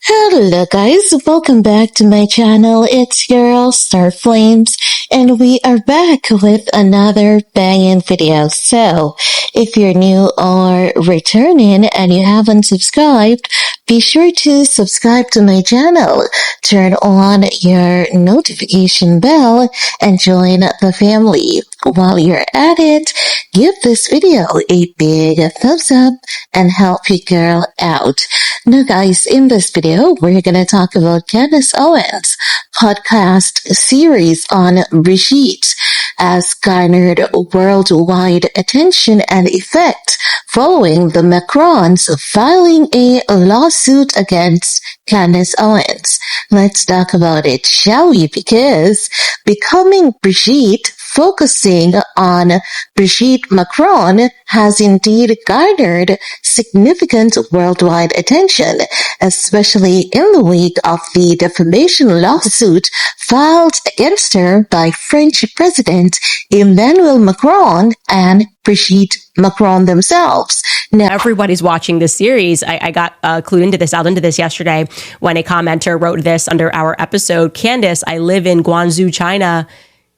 Hello guys, welcome back to my channel. It's your girl Star Flames, and we are back with another banging video. So, if you're new or returning and you haven't subscribed, be sure to subscribe to my channel, turn on your notification bell, and join the family. While you're at it, give this video a big thumbs up and help your girl out. Now guys, in this video, we're going to talk about Candace Owens' podcast series on Brigitte has garnered worldwide attention and effect following the Mccrons filing a lawsuit against Candace Owens. Let's talk about it, shall we? Because Becoming Brigitte, focusing on Brigitte Mccrons, has indeed garnered significant worldwide attention, especially in the wake of the defamation lawsuit filed against her by French President Emmanuel Macron and Brigitte Mccrons themselves. Now, everybody's watching this series. I got clued into this, out into this yesterday when a commenter wrote this under our episode. Candace, I live in Guangzhou, China.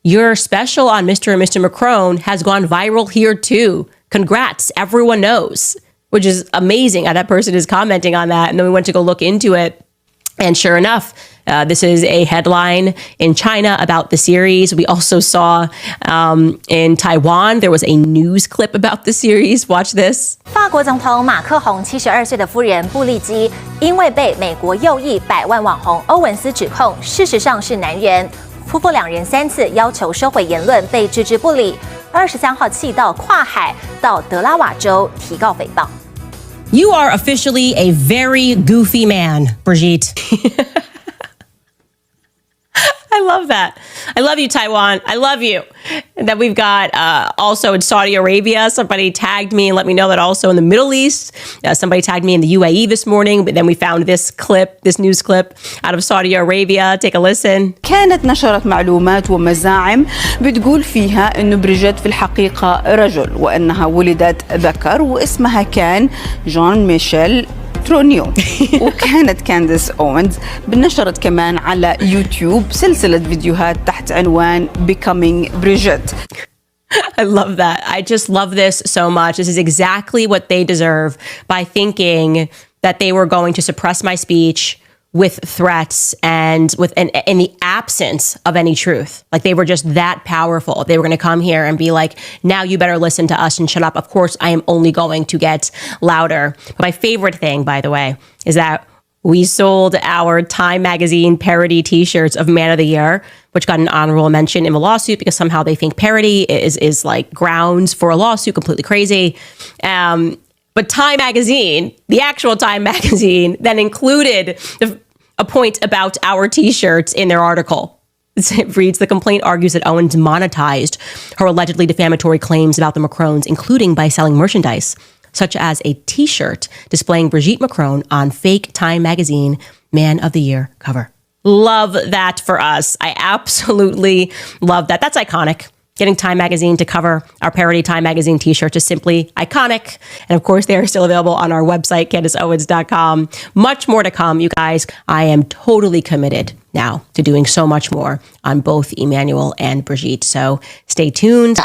Your special on Mr. and Mr. Mccrons has gone viral here too. Congrats, everyone knows, which is amazing. That person is commenting on that. And then we went to go look into it. And sure enough, this is a headline in China about the series. We also saw in Taiwan, there was a news clip about the series. Watch this. 法国总统马克宏72岁的夫人布丽基，因为被美国右翼百万网红欧文斯指控，事实上是男人。夫妇两人3次要求收回言论，被置之不理。23号气到跨海到德拉瓦州提告诽谤。You are officially a very goofy man, Brigitte. I love that. I love you, Taiwan. I love you. And then we've got also in Saudi Arabia, somebody tagged me and let me know that also in the Middle East, somebody tagged me in the UAE this morning, but then we found this clip, this news clip out of Saudi Arabia. Take a listen. كانت نشرت معلومات ومزاعم بتقول فيها إنه بريجيت في الحقيقة رجل وأنها ولدت ذكر واسمها كان جون ميشيل ترونيو. وكانت كانديس أوينز بنشرت كمان على يوتيوب سلسلة فيديوهات تحت عنوان Becoming Brigitte. I love that. I just love this so much. This is exactly what they deserve by thinking that they were going to suppress my speech with threats and with in the absence of any truth. Like they were just that powerful. They were going to come here and be like, now you better listen to us and shut up. Of course, I am only going to get louder. But my favorite thing, by the way, is that we sold our Time Magazine parody t-shirts of Man of the Year, which got an honorable mention in the lawsuit because somehow they think parody is like grounds for a lawsuit, completely crazy. But Time Magazine, the actual Time Magazine, then included a point about our t-shirts in their article. It reads, the complaint argues that Owens monetized her allegedly defamatory claims about the Mccrons, including by selling merchandise, such as a t-shirt displaying Brigitte Mccrons on fake Time Magazine Man of the Year cover. Love that for us. I absolutely love that. That's iconic. Getting Time Magazine to cover our parody Time Magazine t-shirt is simply iconic. And of course, they are still available on our website, CandaceOwens.com. Much more to come, you guys. I am totally committed now to doing so much more on both Emmanuel and Brigitte. So stay tuned.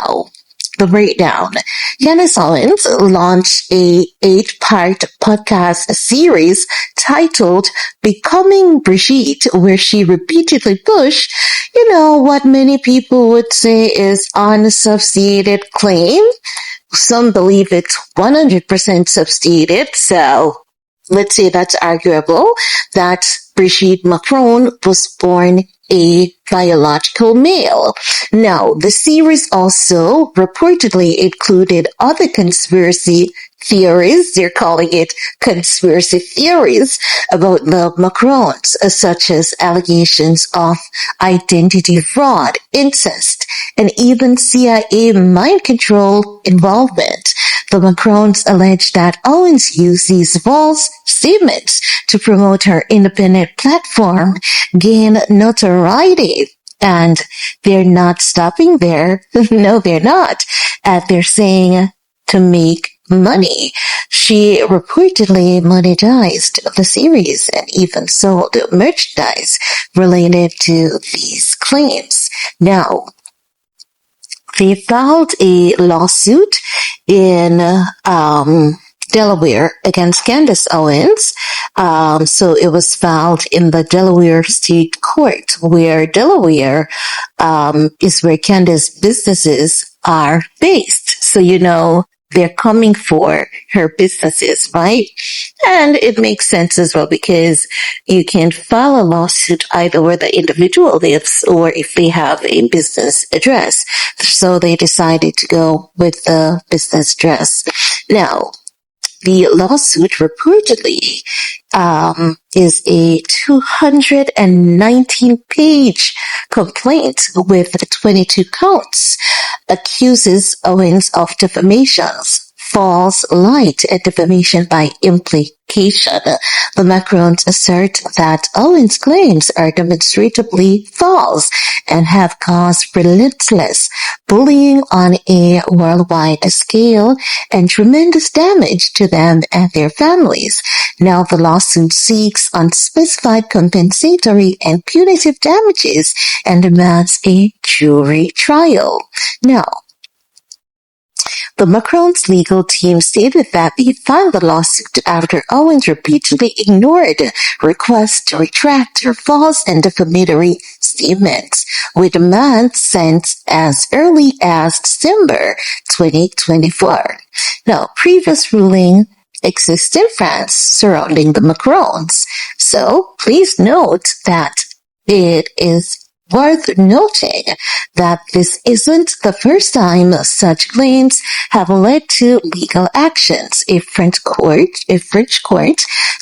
The breakdown. Candace Owens launched a 8-part podcast series titled Becoming Brigitte, where she repeatedly pushed, what many people would say is unsubstantiated claim. Some believe it's 100% substantiated, so let's say that's arguable, that Brigitte Mccrons was born a biological male. Now, the series also reportedly included other conspiracy theories, they're calling it conspiracy theories, about the Mccrons, such as allegations of identity fraud, incest, and even CIA mind control involvement. The Mccrons allege that Owens used these false statements to promote her independent platform, gain notoriety. And they're not stopping there. No, they're not. They're saying to make money. She reportedly monetized the series and even sold merchandise related to these claims. Now, they filed a lawsuit in Delaware against Candace Owens. So it was filed in the Delaware State Court, where Delaware is where Candace businesses are based. So they're coming for her businesses, right? And it makes sense as well because you can file a lawsuit either where the individual lives or if they have a business address. So they decided to go with the business address. Now, the lawsuit reportedly is a 219-page complaint with 22 counts, accuses Owens of defamations, false light, and defamation by implication. The Mccrons assert that Owens' claims are demonstrably false and have caused relentless bullying on a worldwide scale and tremendous damage to them and their families. Now the lawsuit seeks unspecified compensatory and punitive damages and demands a jury trial. Now, the Mccrons legal team stated that they filed the lawsuit after Owens repeatedly ignored requests to retract her false and defamatory statements, with demands sent as early as December 2024. Now, previous ruling exists in France surrounding the Mccrons, so please note that it is worth noting that this isn't the first time such claims have led to legal actions. A French court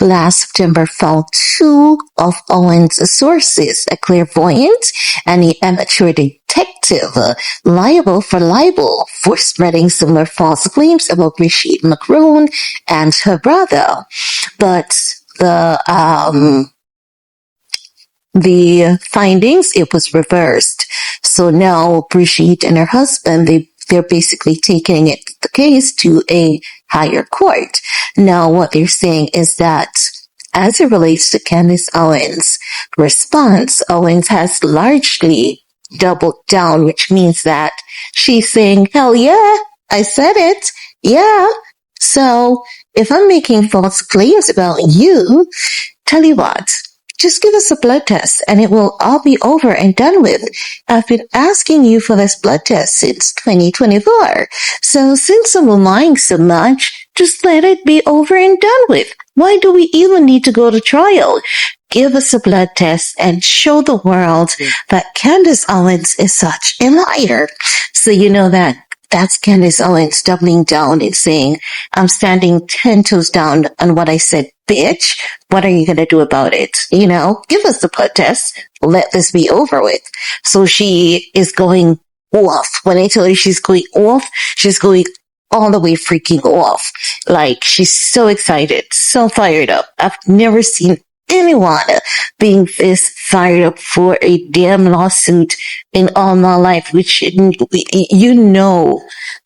last September found two of Owens' sources, a clairvoyant and an amateur detective, liable for libel for spreading similar false claims about Brigitte Mccron and her brother. But the findings, it was reversed. So now Brigitte and her husband, they're basically taking the case to a higher court. Now what they're saying is that as it relates to Candace Owens' response, Owens has largely doubled down, which means that she's saying, hell yeah, I said it. Yeah. So if I'm making false claims about you, tell you what, just give us a blood test and it will all be over and done with. I've been asking you for this blood test since 2024. So since I'm lying so much, just let it be over and done with. Why do we even need to go to trial? Give us a blood test and show the world that Candace Owens is such a liar. So that's Candace Owens doubling down and saying, I'm standing 10 toes down on what I said, bitch. What are you going to do about it? Give us the blood test. Let this be over with. So she is going off. When I tell you she's going off, she's going all the way freaking off. Like, she's so excited, so fired up. I've never seen anyone being this fired up for a damn lawsuit in all my life, which,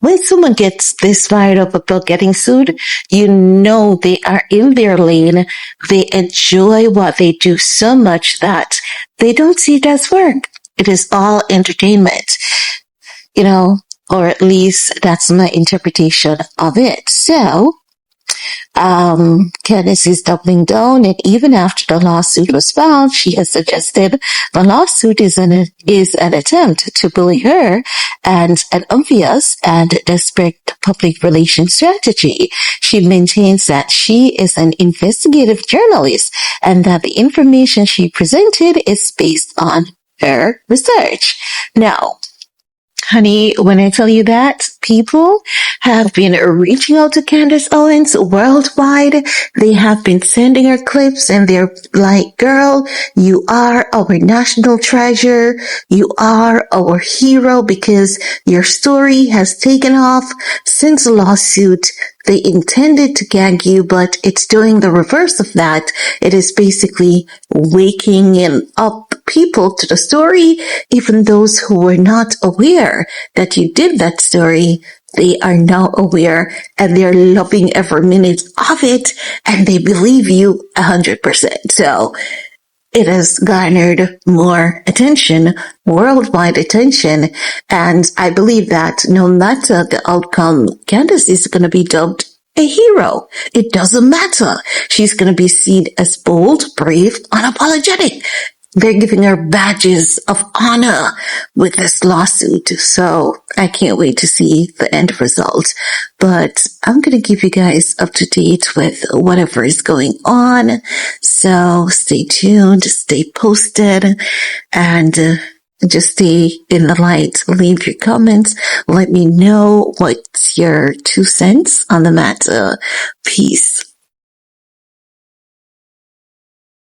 when someone gets this fired up about getting sued, they are in their lane. They enjoy what they do so much that they don't see it as work. It is all entertainment, or at least that's my interpretation of it. So, Candace is doubling down, and even after the lawsuit was filed, she has suggested the lawsuit is an attempt to bully her and an obvious and desperate public relations strategy. She maintains that she is an investigative journalist and that the information she presented is based on her research. Now, honey, when I tell you that, people have been reaching out to Candace Owens worldwide. They have been sending her clips and they're like, girl, you are our national treasure. You are our hero because your story has taken off since the lawsuit. They intended to gag you, but it's doing the reverse of that. It is basically waking up people to the story, even those who were not aware that you did that story. They are now aware and they're loving every minute of it, and they believe you 100%. So it has garnered more attention, worldwide attention, and I believe that no matter the outcome, Candace is going to be dubbed a hero. It doesn't matter. She's going to be seen as bold, brave, unapologetic. They're giving her badges of honor with this lawsuit. So I can't wait to see the end result. But I'm going to keep you guys up to date with whatever is going on. So stay tuned, stay posted, and just stay in the light. Leave your comments. Let me know what's your 2 cents on the matter. Peace.